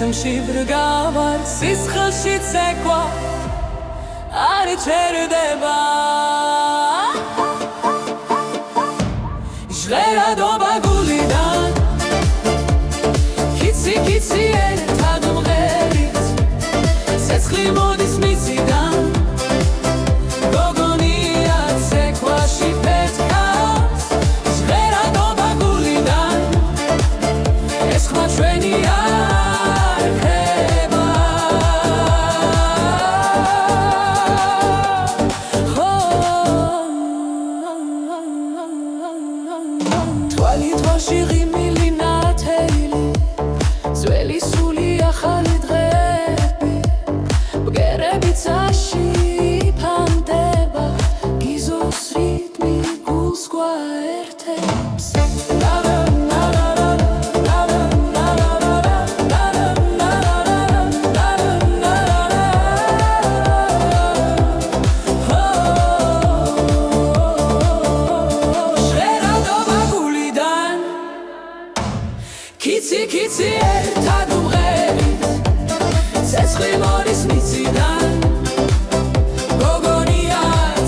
რიტმში ბრგავარ სისხლში ცეკვა არ იჩერდება ჟღერადობა გულიდან კიცი კიცი ერთად მღერით ცეცხლი მოდის მიწიდან გოგონია ცეკვაში ფეთქავს ჟღერადობა გულიდან ეს ხმა ჩვენია კიცი ერთად მღერით ცეცხლი მოდის მიწიდან გოგონია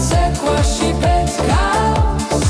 ცეკვაში ფეთქავს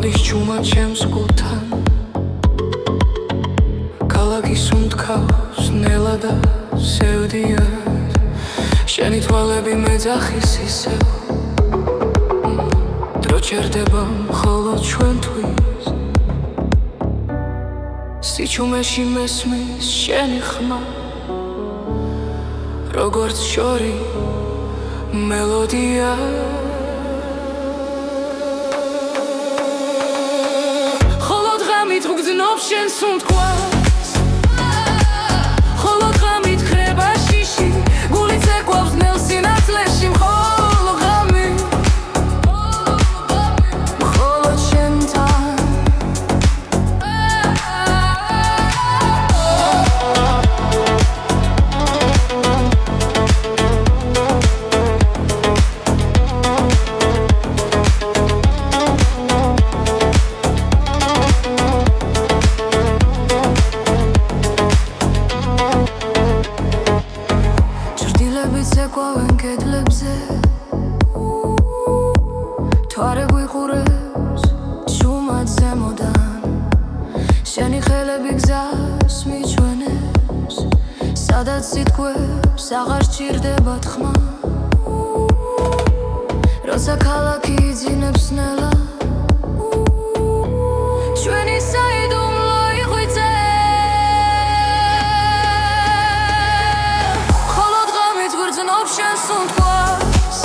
გამოდის ჩუმა ჩემს გულთან ქალაქის უმტკავს ნელა და სევდიად შენი თვალები მეძახის ისევ დრო ჩერდება მხოლოდ ჩვენთვის სიჩუმეში მესმის შენი ხმა როგორც შორი მელოდია გძნობს შენს უმტკვარს ხოლო ღამით ხრება შიში გული ცეკვავს ნელ სინათლეში მხოლოდ ღამი მხოლოდ შენთან ცეკვავენ კედლებზე თვარე გვიყურებს ჩუმად ზემოდან შენი ხელები გზას მიჩვენებს სადაც სადაც სიტყვებს აღარ სჭირდება თქმა როცა ქალაქი იძინებს ნელა ჩვენი საიდუმლო იღვიძე ხოლო დღამით გვრძნობ შენ სუნთქვას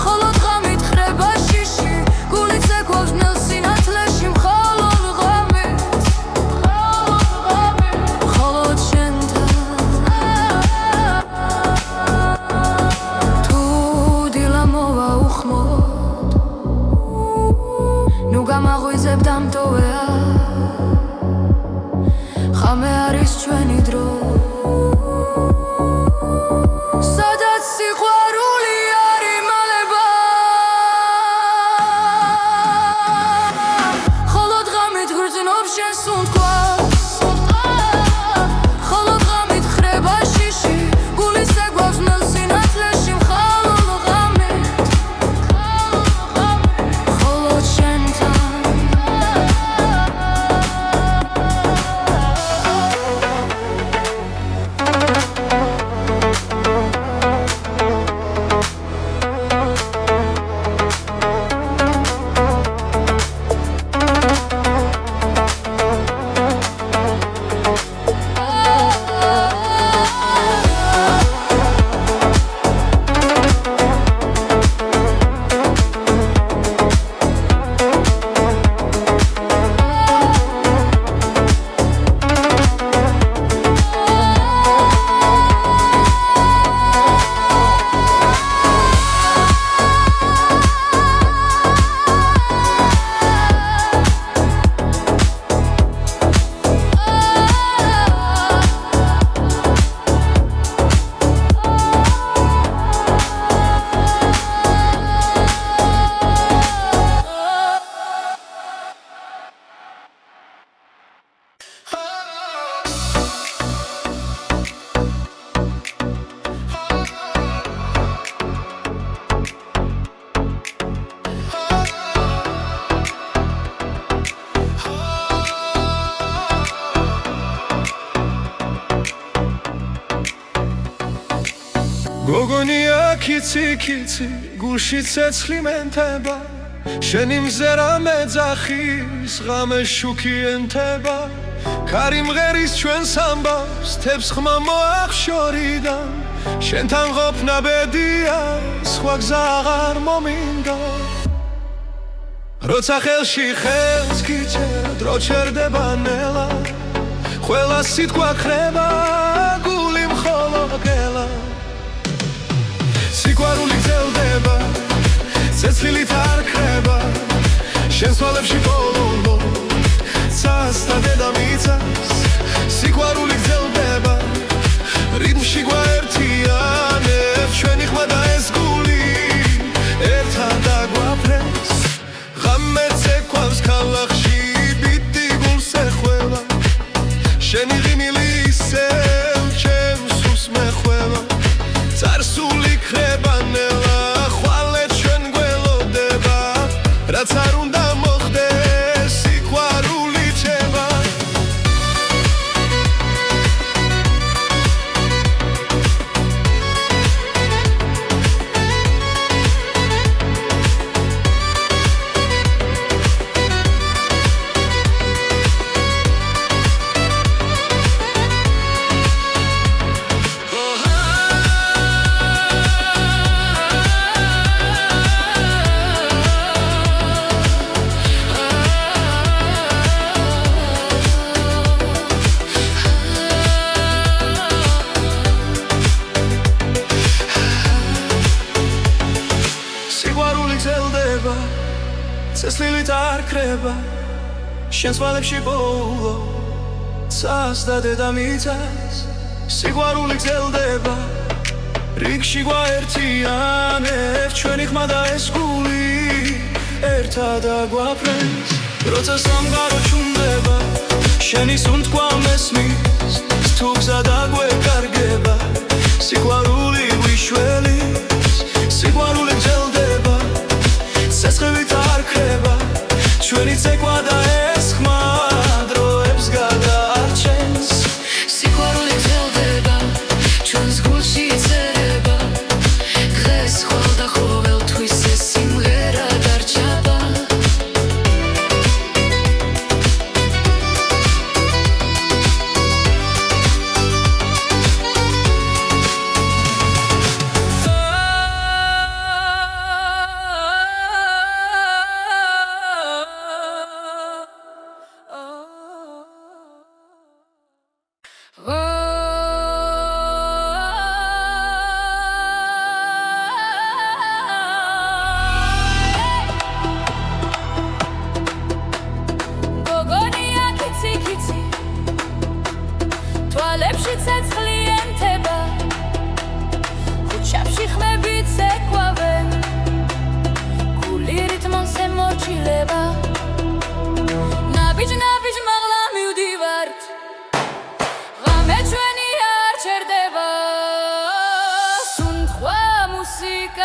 ხოლო დღამით ხრება შიში გულიც ეკვავს ნელ სინათლეში მხოლოდ ღამით მხოლოდ შენთან თუ დილა მოვა უხმოდ ნუ გამაღვიძებ დამტოვეა ხამე არის ჩვენი დრო სადაც სიყვარული არ იმალება ხოლო დღამით გვრძნობ შენ სუნთქვას ხოლო დღამით ხრება შიში გულის ეკვავს ნელ სინათლეში მხოლოდ ღამით მხოლოდ შენთან გოგონია ქიცი ქიცი გულში ცეცხლი მენთება შენი მზერა მეძახის ღამე შუქი ენთება ქარი მღერის ჩვენს ამბავს თებს ხმა მოახშორიდან შენთან ყოფნა ბედია სხვა გზა აღარ მომინდა როცა ხელში ხელს გიჭერ დრო ჩერდება ნელა ყველა სიტყვა ხრება გული მხოლოდ გელა სიყვარული გრძელდება ცეცხლით არ ქრება შენს თვალებში ბოლო ცას და დედამიწას სიყვარული გრძელდება რიტმში გვაერთიანებს ჩვენი ხმა და ეს გული ერთად დაგვაფრენს ღამეც ეკვავს ქალაქში ბიტი გულს ეხველა შენი ღიმილი ისევ ჩემს სულს მეხველა წარსული ქრება ნელა ხვალე ჩვენ გველოდება რაც არ უნდა მოხდეს სიყვარული ჩება ცეცხლით არ ქრება შენს თვალებში ბოლო ცას და დედამიწას სიყვარული გრძელდება რიგში გვაერთიანებს ჩვენი ხმა და ეს გული ერთად დაგვაფრენს როცა სამყარო ჩუმდება შენი სუნთქვა მესმის თუ გზა დაგვეკარგება სიყვარული გვიშველის სიყვარული გრძელდება ცეცხლით არ ქრება ჩვენი ცეკვა და ეს ხმა დროებს გადაარჩენს სიყვარული გრძელდება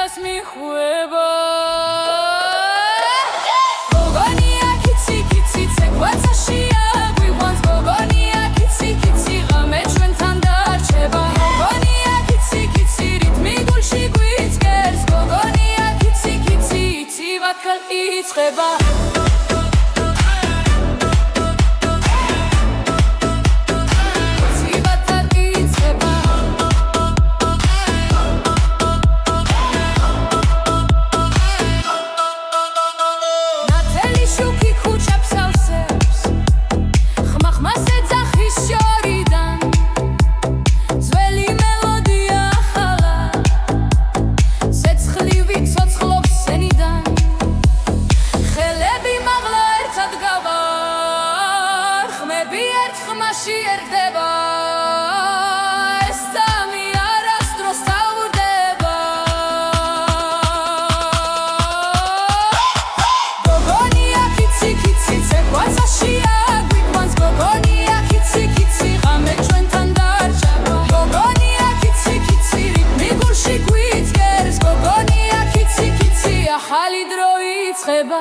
წერას მიხვება გოგონია კიცი კიცი ცეკვაცაშია გვიყვანს გოგონია კიცი კიცი ღამე ჩვენთან დარჩება გოგონია კიცი კიცი რიტმი გულში გვიწყერს გოგონია კიცი კიცი იცივაკალ იწყება ახალი დრო იწყება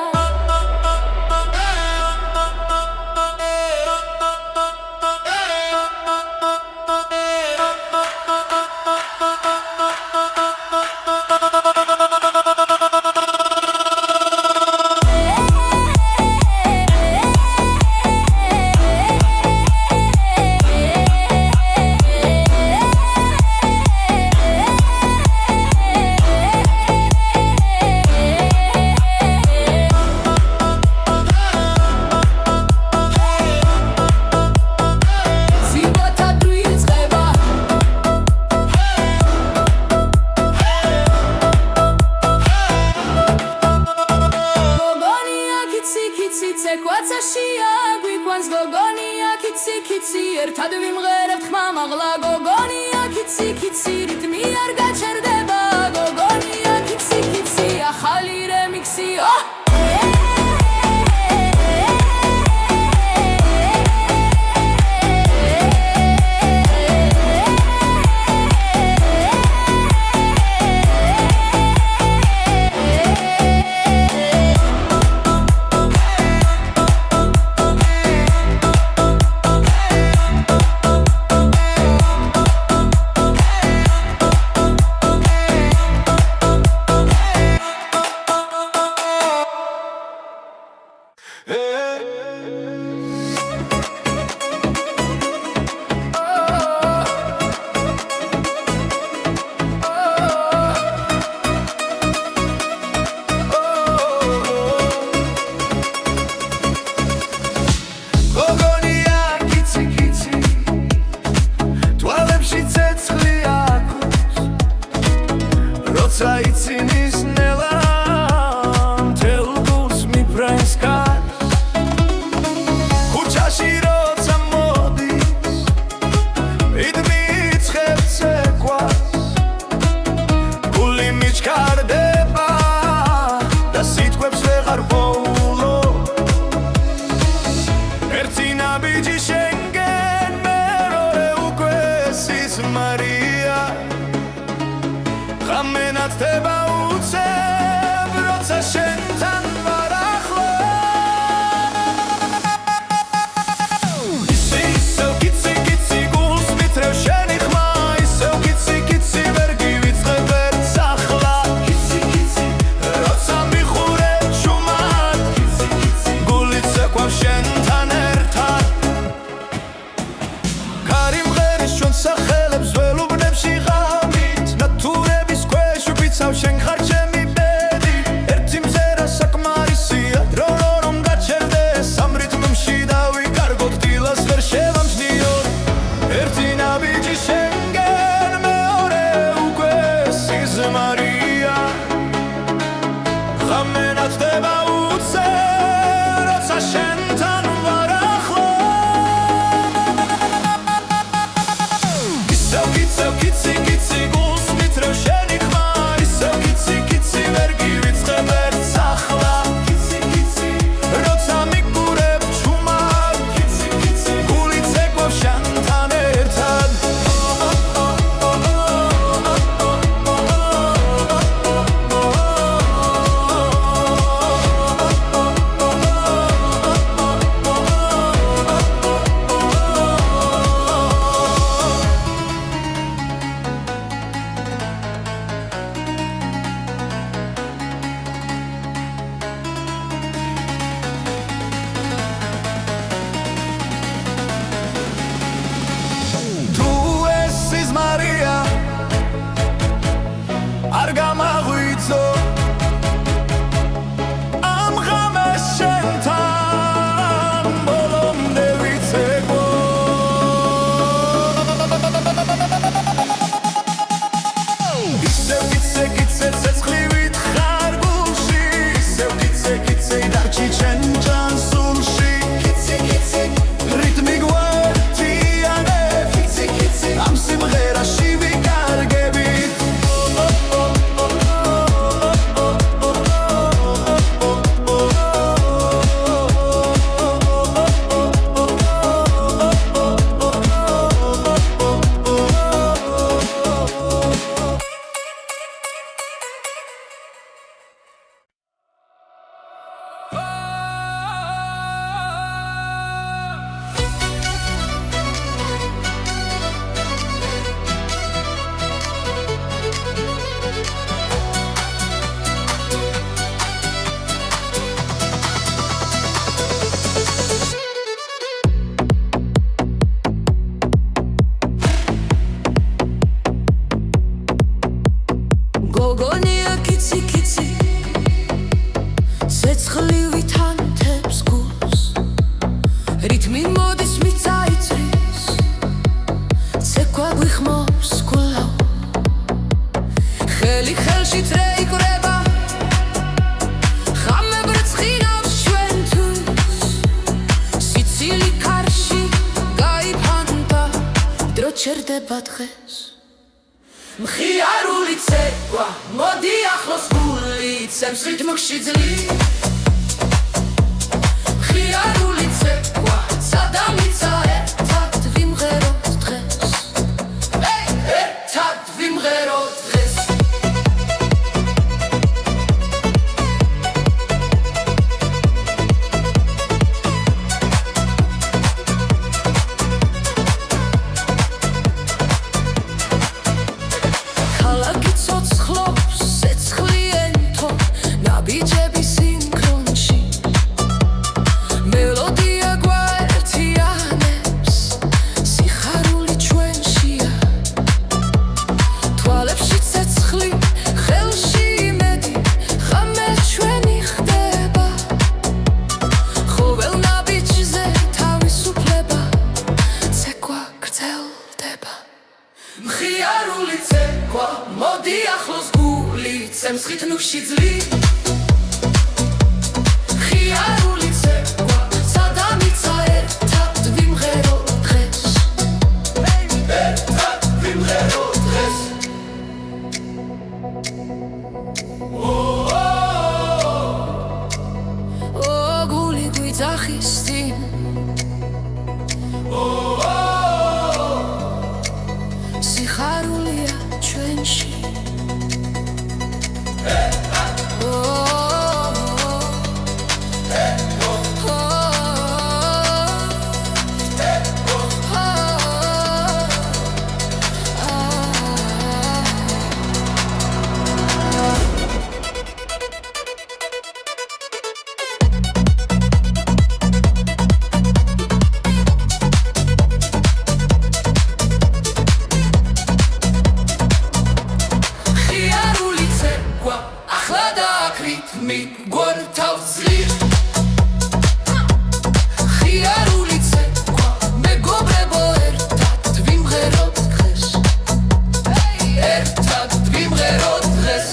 ცეკვაცაშია გვიყვანს გოგონია კიცი კიცი ერთად ვიმღერებთ ხმამაღლა გოგონია კიცი კიცი რიტმი არ გაჩერდება გოგონია კიცი კიცი ახალი რემიქსი Ცინის ნელა მთელ გულს მიფრენს კარს ქუჩაში როცა მოდის რიტმი იწყებს ცეკვას გული მიჩქარდება და სიტყვებს ვეღარ ვოულო ერთი ნაბიჯი შენგენ მეორე უკვე სიზმარია ხამენათდება უცებ როცა შენთან ვარ ახლო ისევ კიცი კიცი გულს მითრევ შენი ხმა ისევ კიცი კიცი ვერ გივიწყებ ერთს ახლა კიცი კიცი როცა მიხურებ შუმად კიცი კიცი გული ცეკვავს შენთან ერთად კარი მღერის ჩვენ სახელებს ველუბნებში ღამით ნათურების შენ ხარ ჩემი ბედი ერთი მზერა საკმარისია დრო რომ გაჩერდეს ამ რიტმში დავიკარგოთ დილას ვერ შევამჩნიოთ ერთი ნაბიჯი შენგენ მეორე უკვე სიზმარია ხამენათდება უცებ როცა შენთან ვარ ახლო ისევ კიცი კიცი გულს მითრევ შენი ხმა ვერ გივიწყებ ერთს ახლა კიცი კიცი როცა მიგურებ ჩუმად კიცი კიცი გული ცეკვავს შენთან ერთად ხელი ხელში წრეიკრება ხამე ბრწყინავს ჩვენთვის სიცილი კარში გაიფანტა დრო ჩერდება დღეს მხიარული ცეკვა მოდი ახლოს გული ცემსხით მუქში ძლივ მხიარული ცეკვა სადამიცა ერთად ვიმღეროთ დღეს ერთად ვიმღეროთ დღეს ქალაქი ცოცხლობს ცეცხლიენთო ნაბიჯები სინქრონში მელოდია გვაერთიანებს სიხარული ჩვენშია თვალებში ცეცხლი ხელში იმედი ხამე ჩვენი ხდება ყოველ ნაბიჯზე თავისუფლება ცეკვა გრძელდება მხიარული ცეკვა მოდი ახლოს გული ცემსხით ნუში ძლივ მხიარული ცეკვა სადამიცა ერთად ვიმღეროთ დღეს ერთად ვიმღეროთ დღეს გული გვიძახის წინ სიხარულია ჩვენში მხიარული ცეკვა ახლა დააკრიტმი გვერდთავს ძლივ მხიარული ცეკვა მეგობრებო ერთად ვიმღეროთ დღეს ერთად ვიმღეროთ დღეს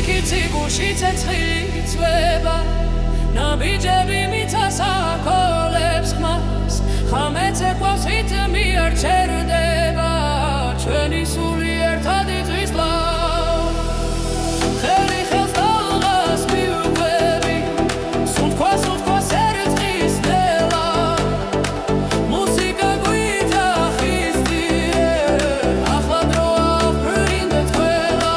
კიცი გუში ცეცხლი წვება ნაბიჯები მიწას აკოლებს ხმას ხამე ცეკვავს რიტმი არ ჩერდება ჩვენი სული ერთად იწვის ლავ ხელი ხელს დალღას მივუყვები სუნთქვას ერწყის ნელა მუსიკა გვიძახის ძიერ ახლა დროა ვფრინდეთ ყველა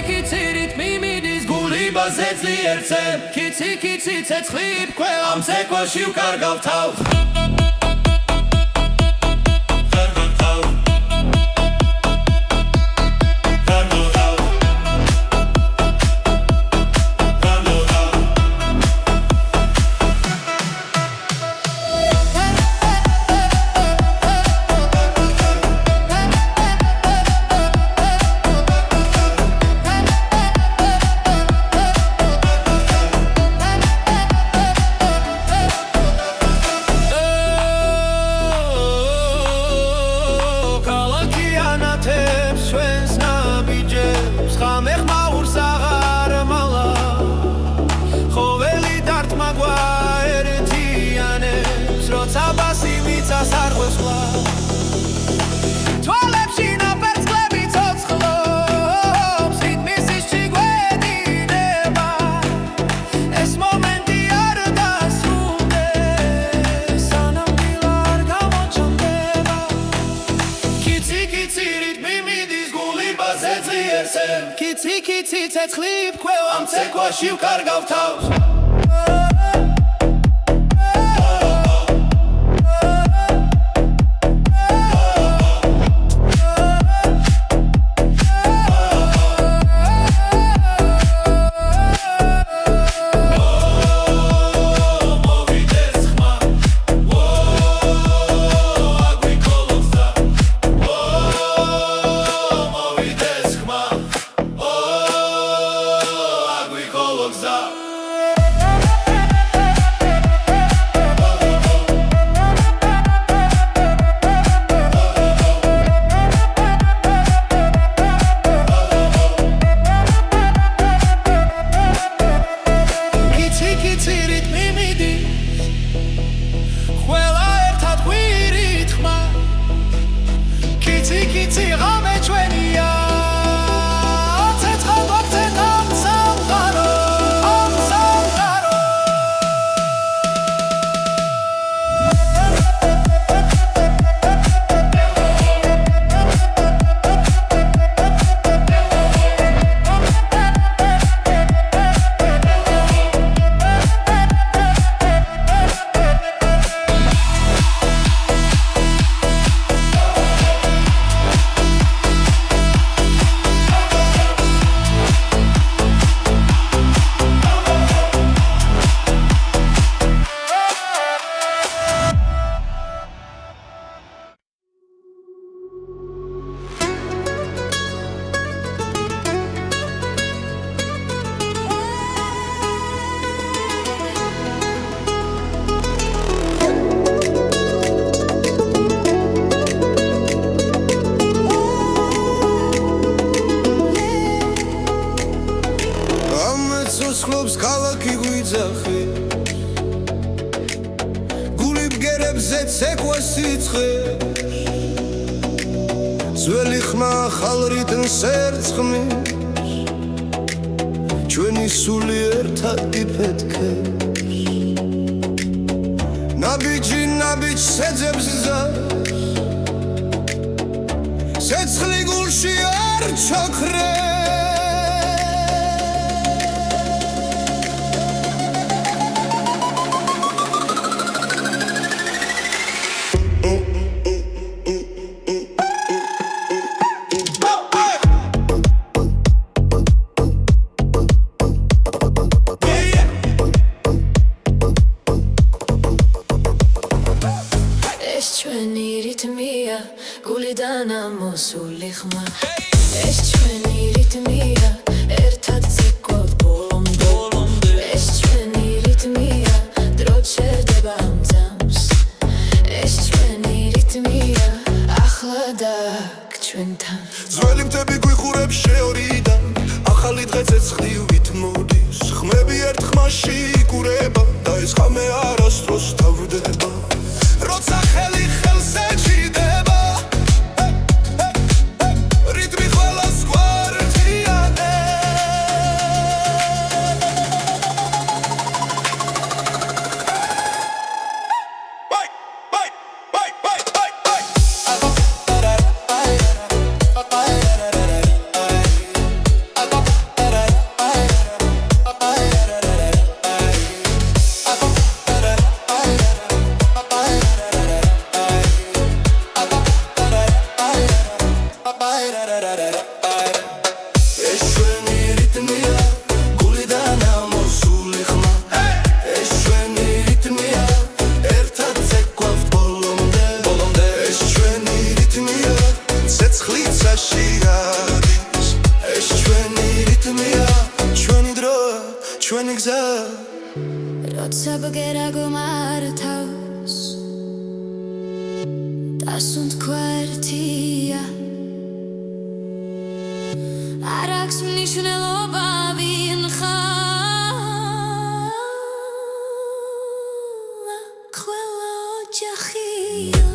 კიცი რიტმი მიდის გული ბაზეძლიერ ცემ კიცი ცეცხლი ბქველა ამ ცეკვაში ვკარგავ თავს კიცი ცეცხლი ბქველა ამ ცეკვაში ვკარგავ თავს ბოლო გზა სხლობს ქალაქი გვიძახი გული ბგერებზე ცეკვა სიცხე ძველი ხმა ახალ რიტმს ერწყმის ჩვენი სული ერთად იფეთქებს ნაბიჯი ნაბიჯს ეძებს ზარს ცეცხლი გულში არ ჩაქრებს გულიდან ამოსული ხმა ეს ჩვენი რიტმია ერთად ცეკვავთ ბოლომდე ეს ჩვენი რიტმია დრო ჩერდება ამ ძამს ეს ჩვენი რიტმია ახლა დაგ ჩვენთან ძველი მთები გვიხურებს შეორიდან ახალი დღე ცეცხლივით მოდის ხმები ერთ ხმაში იკურება და ეს ხამე არასდროს თავდება როცა ხელი ხელს ეჭიდება როცა ბგერა გმართავს დასუნთ ქვერტია არ აქვს მნიშვნელობა ვინ ხარ ყველა ოჯახია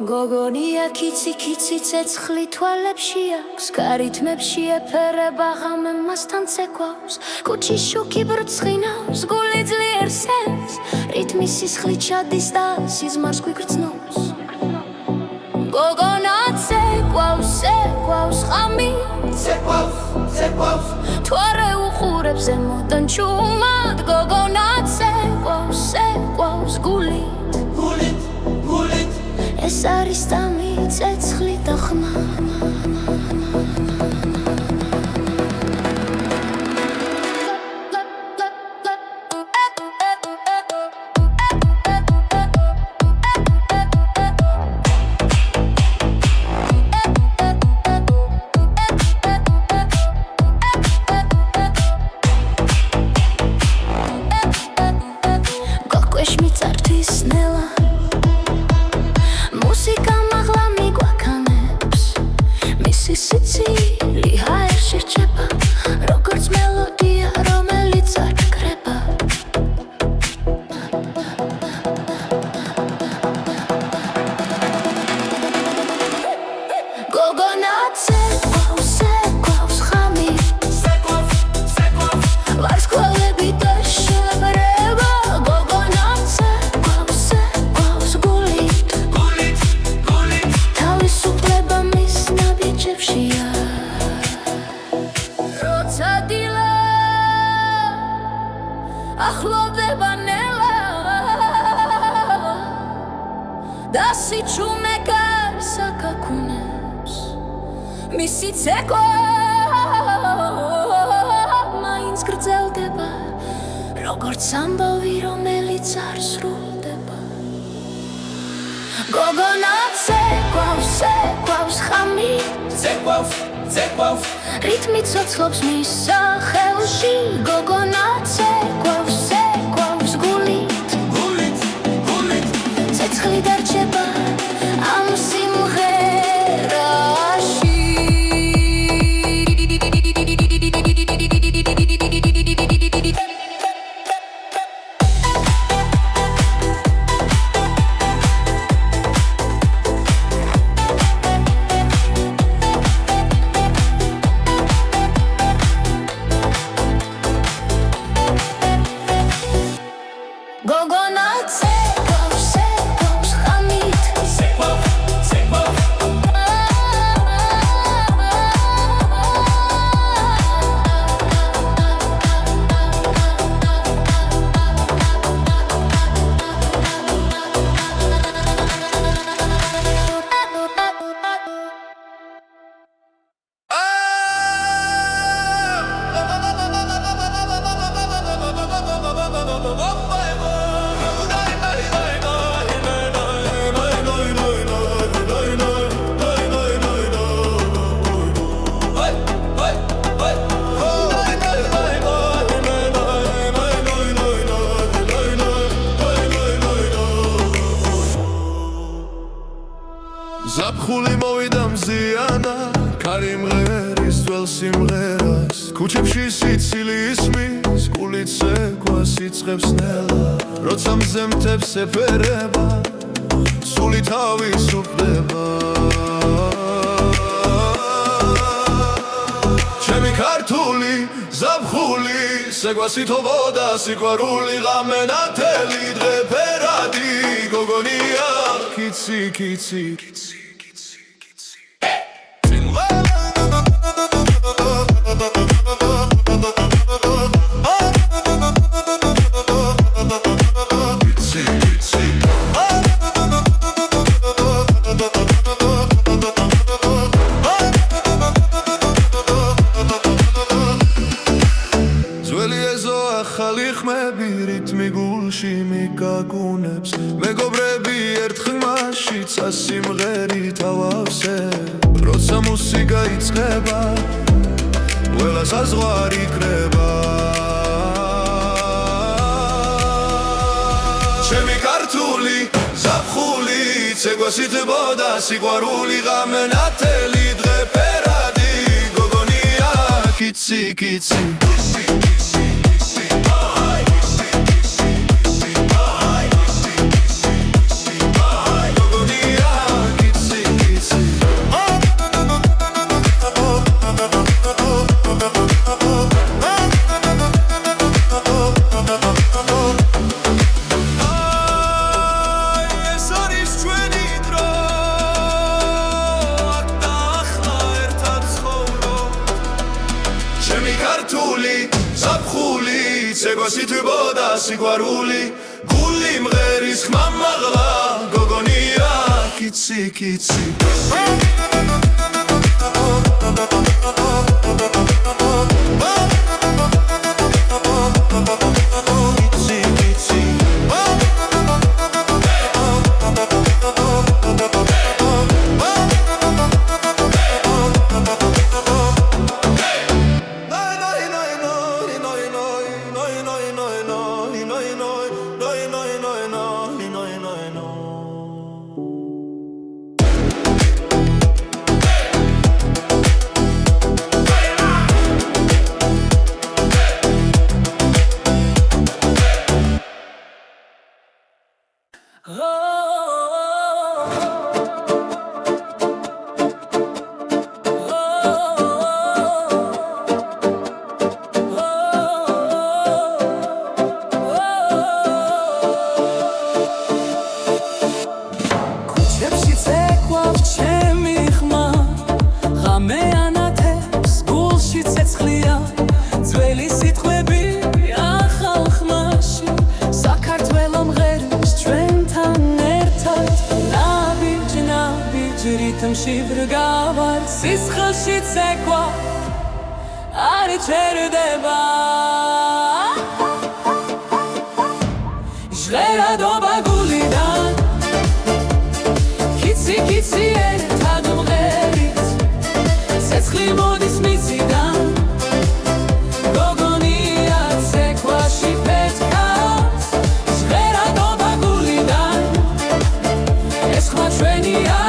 გოგონია კიცი კიცი ცეცხლი თვალებში აქვს გარითმებში ეფერება ღამე მასთან ცეკვავს კუჩის შუქი ბრწყინავს გული ძლიერ სენს რიტმი სისხლით ჩადის და სიზმარს გვიგრძნობს გოგონა ცეკვავს ცეკვავს ღამით ცეკვავს თუ არ ეუხურებს ზემოდან ჩუმად გოგონა ცეკვავს ცეკვავს გულით ეს არის დამი ცეცხლი და ხმა გოკვეშ მიწართვის ნელა მუსიკა მაღლა მიგვაქანებს მისი სიცილი ჰაერში რჩება როგორც მელოდია რომელიც არ კრება გოგონა ცეკვავს ცეკვავს ღამით ვარსკვლავები და შებრება გოგონა ცეკვავს ცეკვავს გულით თავისუფლება მის ნაბიჯებშია როცა დილა ახლოვდება ნელა და სიჩუმე გარს აკაკუნებს მისი ცეკვა მაინც გრძელდება როგორც ამბავი რომელიც არ სრულდება გოგონა ცეკვავს ცეკვავს ღამით ცეკვავს რიტმი ცოცხლობს მის სახელში გოგონა ცეკვავს ცეკვავს გულით ცეცხლი დარჩება ამ სიმღერაში გოგონა ცეკვავს ცეკვავს ღამით ზაფხული მოვიდა მზიანა ქარი მღერის ძველ სიმღერას ქუჩებში სიცილი ისმის გულით ცეკვას იწყებს ნელა როცა მზემთებს ეფერება სული თავისუფლდება ჩემი ქართული ზაფხული სეკვასითობოდა სიყვარული ღამე ნათელი დღე ფერადი გოგონია კიცი კიცი ახალი ხმები რითმი გულში მიგაგუნებს მეგობრები ერთ ხმაშიც ასიმღერით ავავსებ როცა მუსიკა იწყება ყველა საზღვარი კრება ჩემი ქართული ზაფხული ცეკვასიტბოდა სიყვარული ღამე ნათელი დღე ფერადი გოგონია კიცი კიცი ცეკვასიტბოდა სიყვარული გული მღერის ხმა მაღლა გოგონია კიცი კიცი რითმში ბრგავარ სისხლში ცეკვა არ ჩერდება ჟღერადობა გულიდან კიცი კიცი ერთად მღერით ცეცხლი მოდის მიწიდან გოგონია ცეკვაში პეთქავს ჟღერადობა გულიდან ეს ხმა ჩვენია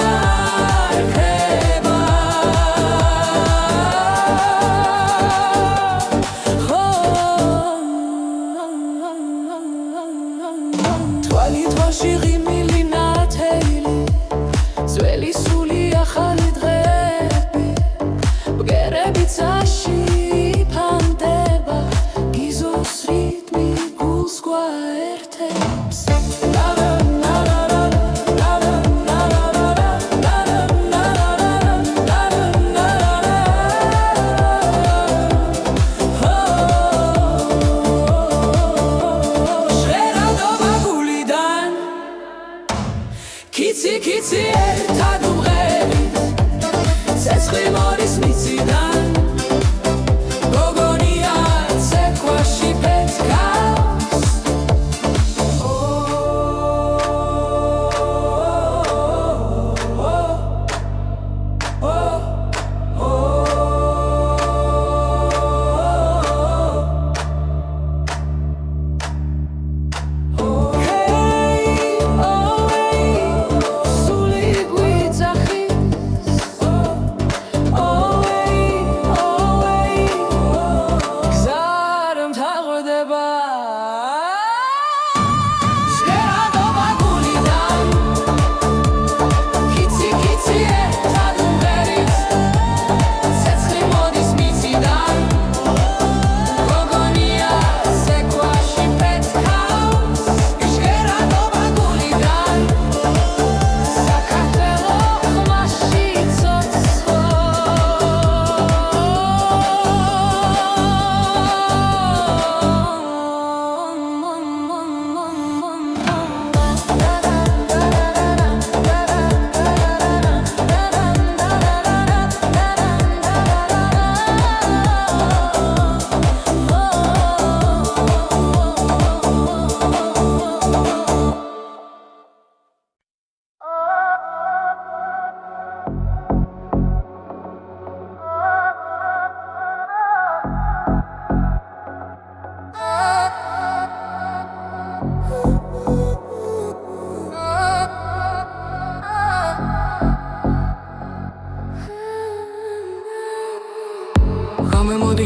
კიცი კიცი ერთად მღერით ცეცხლი მოდის მიწიდან გოგონია ცეკვაში პეთქავს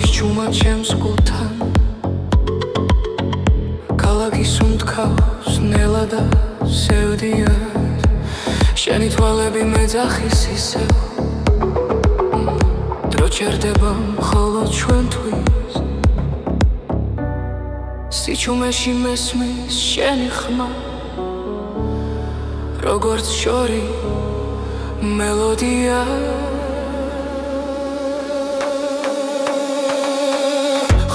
მოდის ჭუმა ჩემს გულთან ქალაქის უმტკავს ნელა და სევდიან შენი თვალები მეძახის ისევ დრო ჩერდება მხოლოდ ჩვენთვის სიჩუმეში მესმის შენი ხმა როგორც შორი მელოდია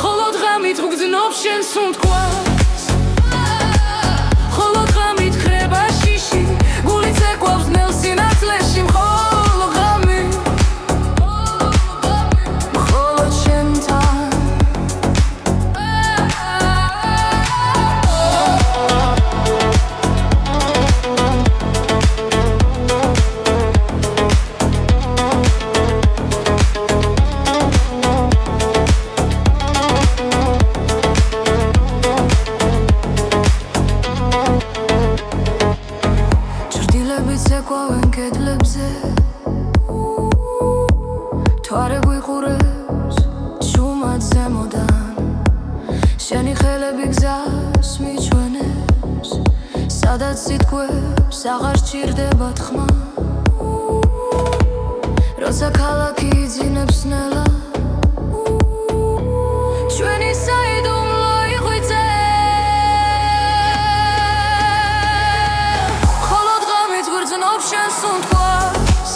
ხოლო დღამით ვგრძნობ შენს უმტკვარს ხოლო დღამით ხრება შიში გული ცეკვავს ნელ სინათლეში მხოლოდ ღამით მხოლოდ შენთან ცეკვავენ კედლებზე თვარე გვიყურებს ჭუმად ზემოდან შენი ხელები გზას მიჩვენებს სადაც სიტყვებს აღარ სჭირდება თქმა როცა ქალაქი იძინებს ნელა ჩვენი საიდუმლო იღვიძე გრძნობ შენს უმტკვარს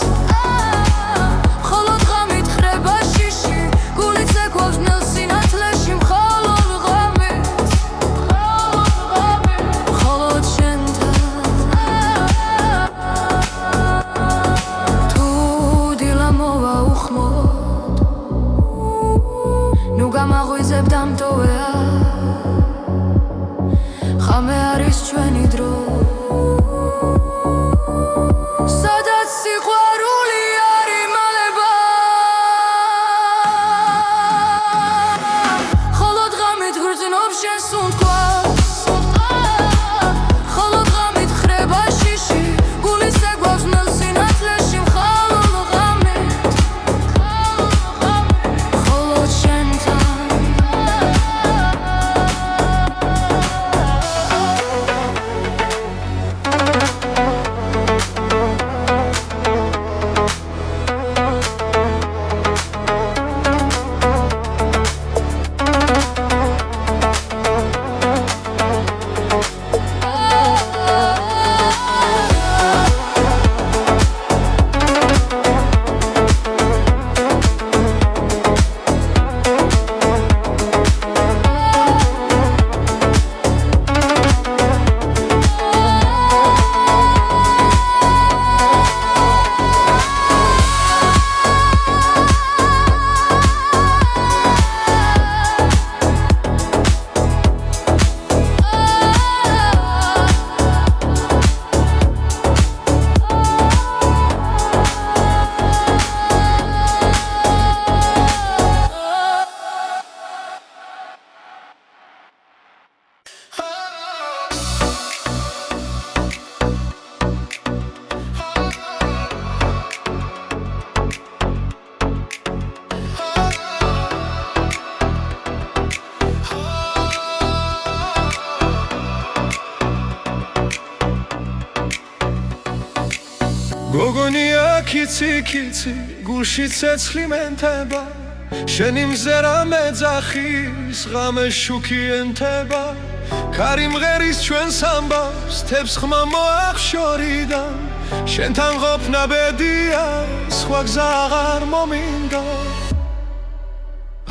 მხოლოდ ღამით ხრება შიში გული ცეკვავს ნელ სინათლეში მხოლოდ ღამით მხოლოდ შენთან თუ დილა მოვა უხმოდ ნუ გამაღვიძებ დამტოვეა ხამე არის ჩვენი დრო სადაც სიყვარული არ იმალება ხოლო დღამით გრძნობ შენს უმტკვარს ხოლო დღამით ხრება შიში გული ცეკვავს ნელ სინათლეში მხოლოდ ღამით მხოლოდ შენთან გოგონია კიცი კიცი გულში ცეცხლი მენთება შენი მზერა მეძახის ღამე შუქი ენთება ქარი მღერის ჩვენს ამბავს თებს ხმა მოახშორიდან შენთან ყოფნა ბედია სხვა გზა აღარ მომინდა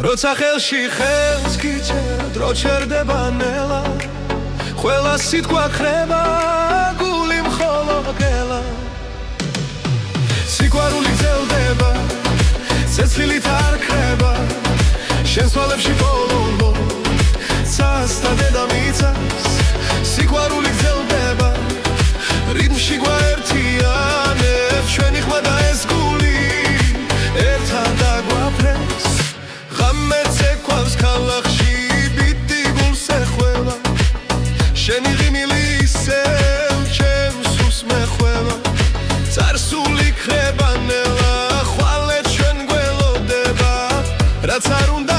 როცა ხელში ხელს გიჭერა დრო ჩერდება ნელა ყველა სიტყვა ხრება გული მხოლოდ გელა სიყვარული გრძელდება ცეცხლით არ ხრება შენს თვალებში ბოლო ცას და დედამიწას სიყვარული გრძელდება რიტმში გვაერთიანებს ჩვენი ხმა და ეს გული ერთად დაგვაფრენს ღამე ცეკვავს ქალაქში ბიტი გულს ეხველა შენი ღიმილი ისევ ჩემს უსმ ეხველა წარსული ხრება ნელა ხვალე ჩვენ გველოდება რაც არ უნდა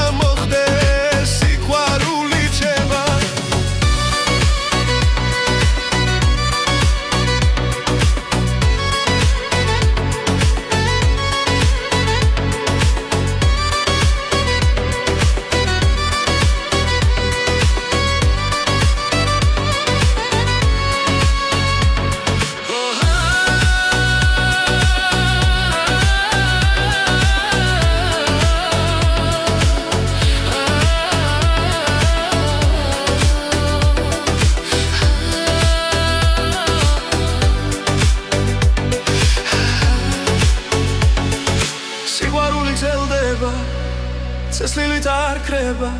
ყვება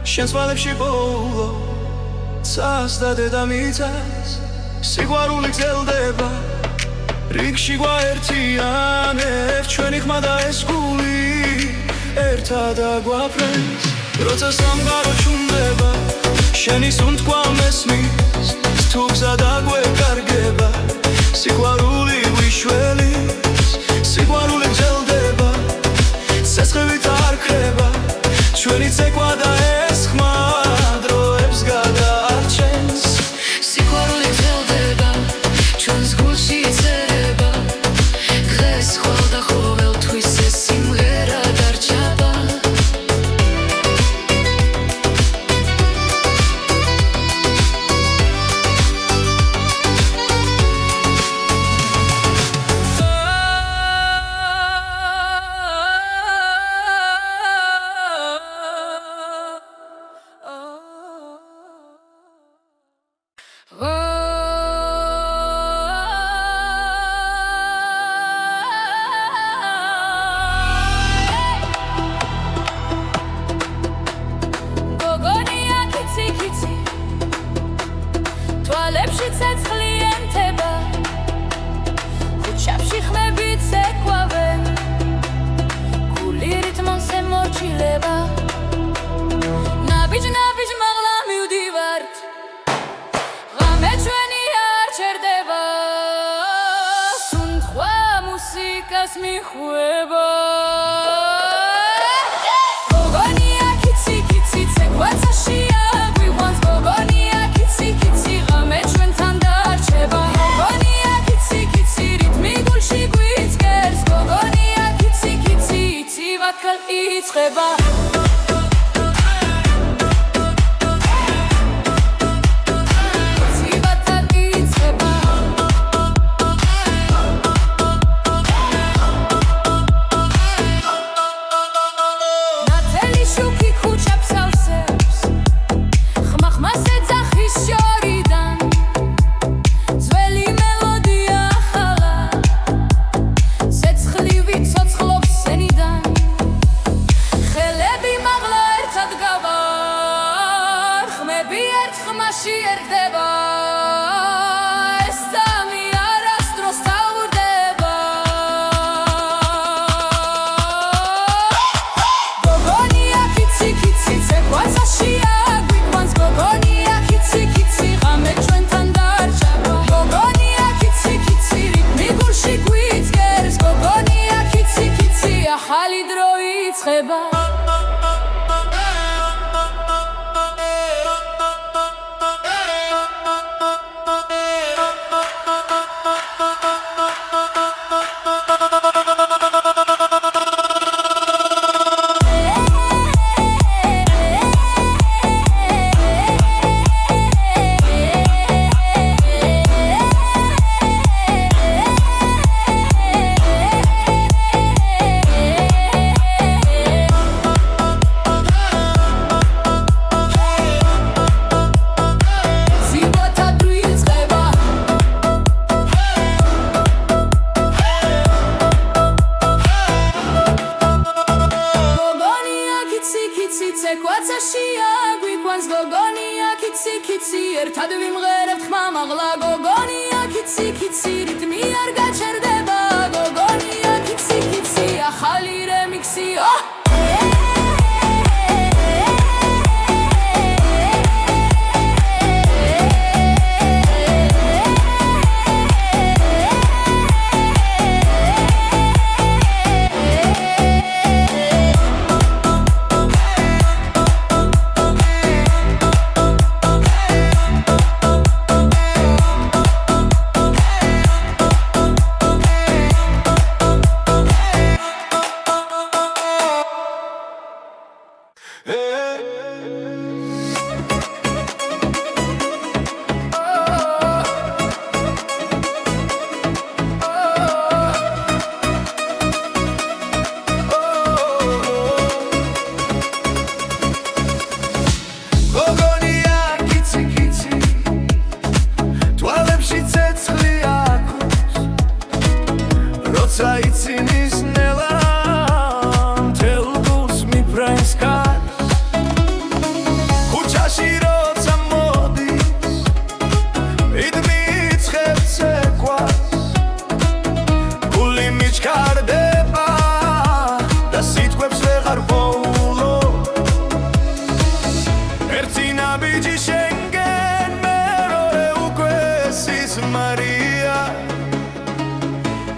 შენს ვალებში პოულო ცას და დედამიწას სიყვარული გრძელდება რიგში გვაერთიანებს ჩვენი ხმა და ეს გული ერთად აგვაფრენს როცა სამყარო ჩუმდება შენი სუნთქვა მესმის თუ გზა დაგვეკარგება სიყვარული ვიშველის სიყვარული გრძელდება ცეცხლით არ ქრება ჩვენი ცეკვა და ეს ხმა დროებს გადაარჩენს სიყვარული გრძელდება ჩვენს გულში იწერება დღეს ხვალ და ყოველთვის ეს სიმღერა დარჩება თვალებში ცეცხლი ენთება ქუჩებში ხმები ცეკვავენ გული რიტმონზე მორჩილება ნაბიჯ მაღლა მივდივართ ღამე ჩვენი არ ჩერდება სუნთქვა მუსიკას მიხვება გოგონია კიცი კიცი ცეკვაცაშია გვიყვანს გოგონია კიცი კიცი ღამე ჩვენთან დარჩება გოგონია კიცი კიცი რიტმი გულში გვიწყერს გოგონია კიცი კიცი იცივად იწყება ხმაში ერდება ეს სამი არასდროს თავდება გოგონია კიცი კიცი ცეკვაცაშია გვიყვანს გოგონია კიცი კიცი ღამე ჩვენთან დარჩება გოგონია კიცი კიცი რიტმი გულში გვიწყერს გოგონია კიცი კიცი ახალი დრო იწყება ცეკვაცაშია გვიყვანს გოგონია კიცი კიცი ერთად ვიმღერებთ ხმა მაღლა გოგონია კიცი კიცი რიტმი არ გაჩერდება გოგონია კიცი კიცი ახალი რემიქსი ნაბიჯი შენგენ მეორე უკვე სიზმარია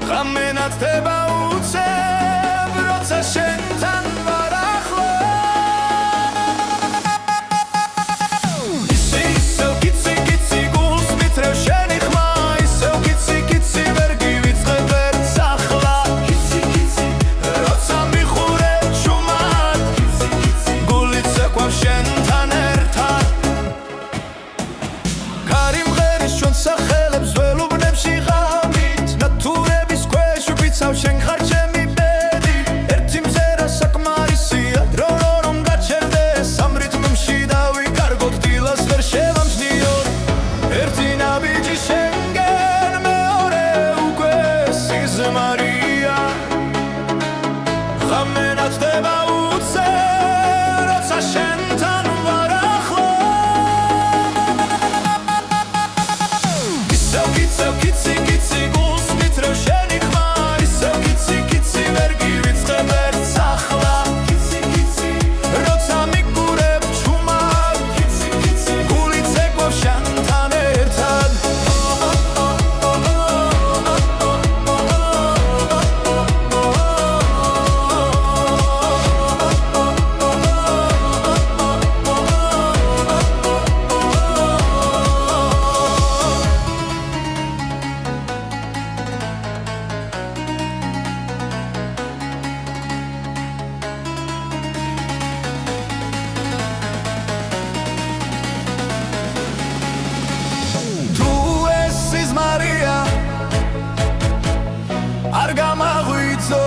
ღამე ნათდება უცებ როცა შენთან ვარ ახლო ისევ კიცი კიცი გულს მითრევ შენი ხმა ისევ კიცი კიცი ვერ გივიწყებ ვერც ახლა კიცი კიცი როცა მიხურებ ჩუმად კიცი კიცი გულით ზეკვავს შენთან ერთად კარი მღერის ჩვენ სახელებს ველუბნებში ღამით ნათურების ქვეშ ვფიცავ შენ ხარ ჩემი ბედი ერთი მზერა საკმარისია დრო რომ გაჩერდეს ამ რიტმში დავიკარგოთ დილას ვერ შევამჩნიოთ ერთი ნაბიჯი შენგენ მეორე უკვე სიზმარია ღამე ნათდება უცებ როცა შენთან ვარ ახლო ისევ კიცი კიცი გულს მითრევ შენი ხმა ისევ კიცი კიცი ვერ გივიწყებ ვერც ახლა კიცი კიცი როცა მიგურებ ჩუმად კიცი კიცი გულით ზეკვავს შენთან ერთად თუ ეს სიზმარია არ გამაღვიძო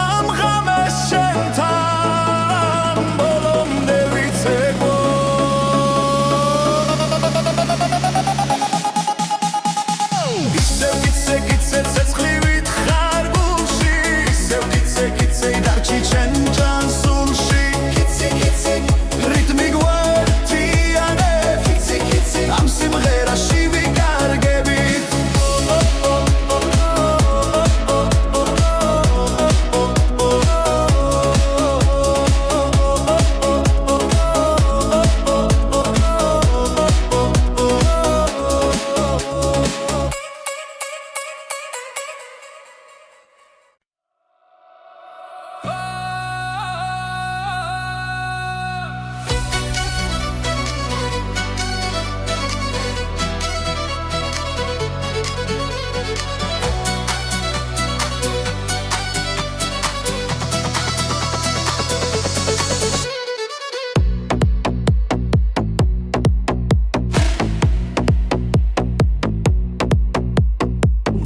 ამ ღამეს შენთან ბოლომდე ვიცეკვო ისევ კიცე ცეცხლივით ხარ გულში ისევ კიცე დარჩი ჩემ ჯანსულში კიცი კიცი რიტმი გვერდიანე კიცი კიცი ამ სიმღერაში ვიკარგებით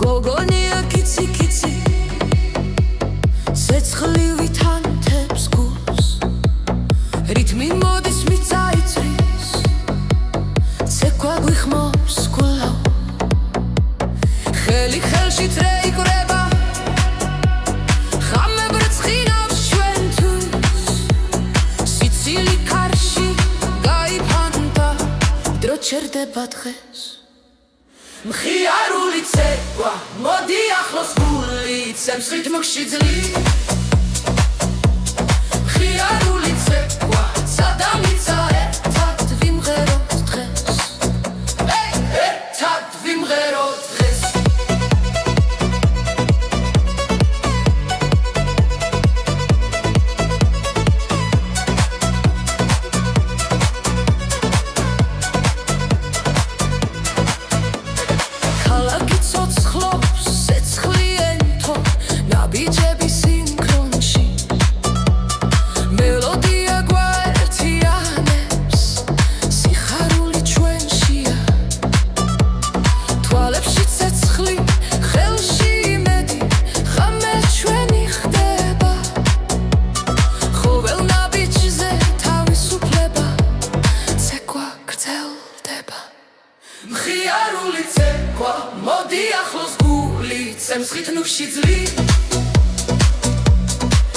გოგონია კიცი კიცი ცეცხლივით ანთებს გულს რიტმი მოდის მიწაიწრის ცეკვა გვიხმობს გულავ ხელი ხელში წრეიკრება ღამე ბრწყინავს ჩვენთვის სიცილი კარში გაიფანტა დრო ჩერდება დღეს მხიარული ცეკვა მოდი ახლოს გულით სემსხით მოგში ძლით მხიარული ცეკვა სადამიცა ერთად ვიმღეროთ დღეს ერთად ვიმღეროთ დღეს ქალაქი ცოცხლობს ცეცხლიენთო ნაბიჯები სინქრონში მელოდია გვაერთიანებს სიხარული ჩვენშია თვალებში ცეცხლი ხელში იმედი ღამე ჩვენი ხდება ყოველ ნაბიჯზე თავისუფლება ცეკვა გრძელდება მხიარული ცეკვა მოდი ახლოს გულით სემსხით ნუში ძლით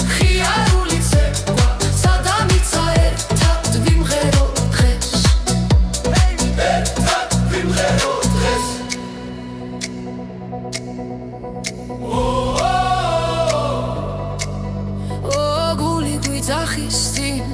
მხიარული ცეკვა სადამიცა ერთად ვიმღეროთ დღეს ერთად ვიმღეროთ დღეს ო გული გვიძახის წინ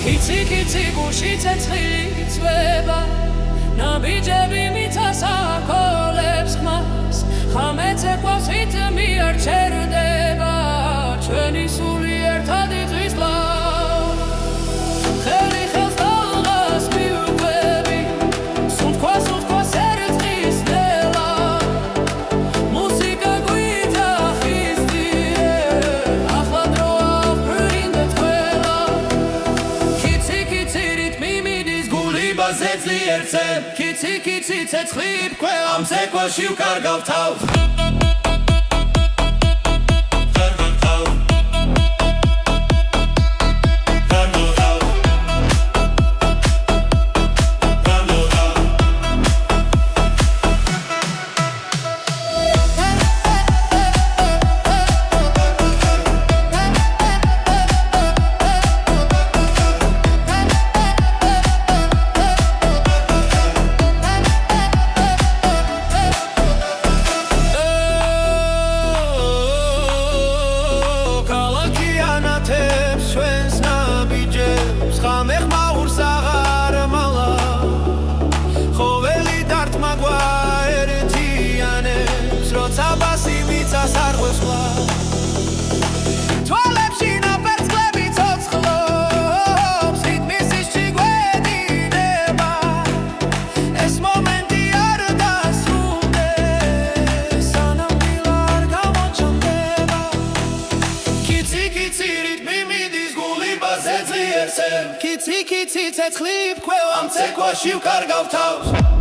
Kitsi kitsi gulshi tsetzxili tzveba Nabijები მიწას აკოლებს ხმას ხამეც ეკვავს რიტმი არ ჩერდება ჩვენი სული ერთად იწვის ლავ ხელი ხელს დალღას მიუყვები სუნთქვა ერწყის ნელა მუსიკა გვიდა ხისტიე ახლა დროა ვფრინდეთ ყველა Kitsi kitsi რიტმი მიდის გული ბაზეძლი ერთზე Kitsi kitsi ცეცხლი ყველამ ცეკვაში ვკარგავ თავს Kitsi kitsi ცეცხლი ყველამ ცეკვაში ვკარგავ თავს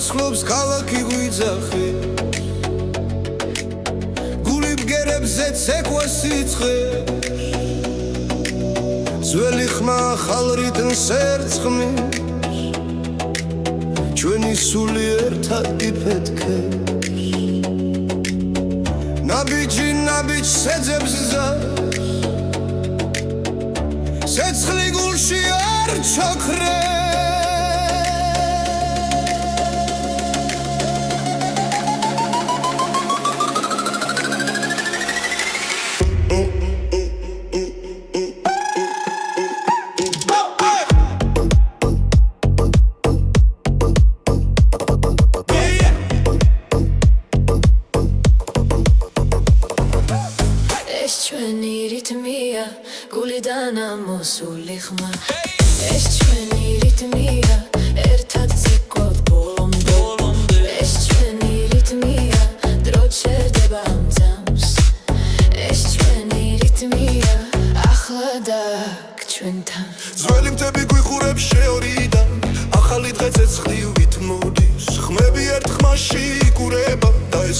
სხლობს ქალაქი გვიძახი გული ბგერებზე ცეკვა სიცხე ძველი ხმა ახალ რიტმს ერწყმის ჩვენი სული ერთად გიფეთქებს ნაბიჯი ნაბიჯს ეძებს ზავს ცეცხლი გულში არ ჩაქრებს ჩვენი რიტმია გულიდან ამოსული ხმა ეს ჩვენი რიტმია ერთად ცეკვავთ ბოლომდე ეს ჩვენი რიტმია დრო ჩერდება ამ ძამს ეს ჩვენი რიტმია ახლა და ჩვენთან ძველი მთები გვიხურებს შეორიდან დღე ცეცხლივით მოდის ხმები ერთ ხმაში იკურება და ეს